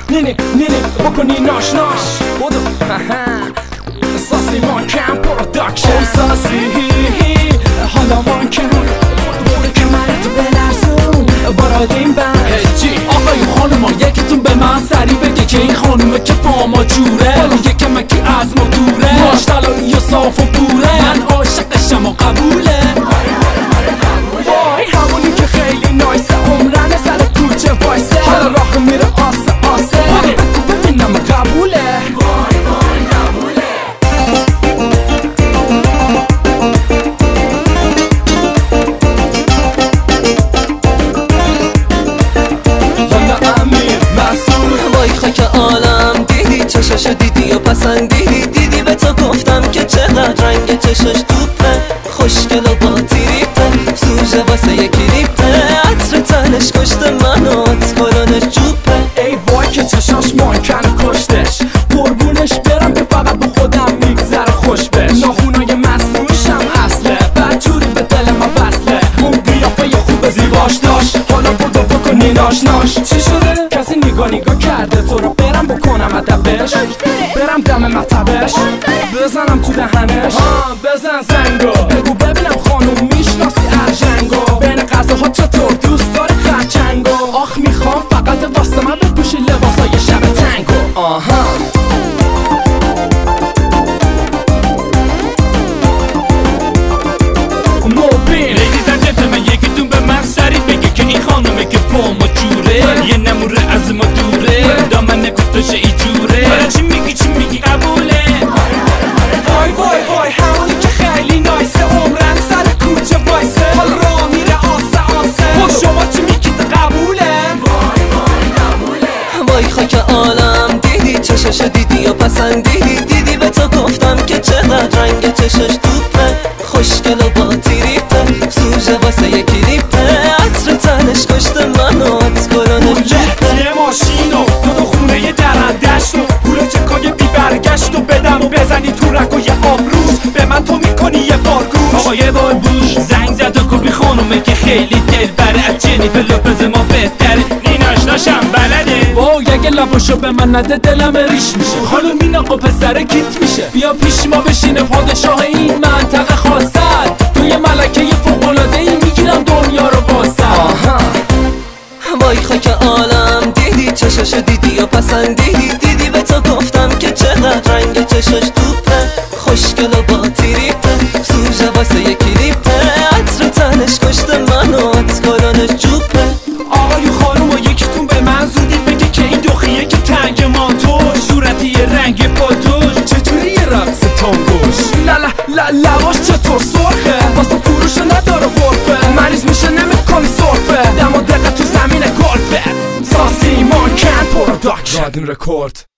نینی بکنی ناش بودو ساسی مانکن پروداکشن ساسی حالا مانکن بوده کمرتو بلرزون بارادین بند هجی آقای خانوما یکیتون به من سری بگه که این خانومه که پاما جوره یه کمکی از ما دوره ماش طلایی و صاف و پوره من عاشقشم و قبوله وای همونی که خیلی نایسه عمرن سر کوچه وایسه حالا راه میره آسه ببینم قبوله خاک عالم دیدی چشاشو دیدی و پسندیدی به تو گفتم که چقدر رنگ چشاش توپه خوشگل و با تیریپه سوژه واسه یه کلیپه عطر تنش کشته منو کلونش جوپه ای وای که چشاش مانکن کشتش قربونش برم که فقط با خودم میگذره خوش بش ناخونای مصنوعشم اصله بدجوری به دل من وصله اون قیافه خوب زیباش داشت حالا بودو بکنی ناش چی شده؟ کسی نگاه کرده تو رو برم بکنم ادبش برم دم مطبش بزنم تو دهنش بزن زنگو بگو ببینم خانوم میشناسی ارژنگو بین غذاها چطور دوست داری خرچنگو آخ میخوام فقط واسه من بپوشی لباسای شب تنگو لیدیز اند جنتلمن یکیتون به من سری بگه که این خانومه که پامو جوره یه نموره از ما دوره دامن کتاش ایجوره چی میگی قبوله وای همونی که خیلی نایسه عمرن سر کوچه وایسه حال راه میره آسه شما چی میگید قبوله وای خاک عالم دیدی چشاشو دیدی و پسندیدی به تو گفتم که چقدر رنگ چشاش توپه خوشگل و با تیریپه سوژه واسه یه کلیپه عطر تنش کشته منو کلونش جوپه یه ماشینو دو خونه درندشتو پول چکای بی برگشتو بدم و بزنی تو رک و یه آبروز به من تو میکنی یه بار گوش آقا یه بار بوش زنگ زد و کپی خانومه که خیلی دل بره از جنیفر لوپز ما بهتره نیناشناشم بلده وای اگه لباشو به من نده دلم ریش میشه خانوم این آقا پسر کیت میشه بیا پیش ما بشینه پادشاه این منطقه خواست تو یه ملکه فوق‌العاده ای میگیرم دنیا رو واسه وای خاک عالم دیدی چشاشو دیدی و پسندیدی به تو گفتم که چقدر رنگ چشاش توپه خوشگل و با تیریپه سوژه واسه یه کلیپه عطر تنش کشته منو کلونش جوپه آقای خانوم و یکیتون به من زودی بگه که این دخیه که تنگ مانتوش صورتی یه رنگ پاتوش چطوری یه رقص تانگوش لباش چطور سرخه واسه فروش نداره غرفه مریض میشه نمیکنی سرفه دم و دقت تو زمین گلفه ساسی مانکن پروداکشن رکورد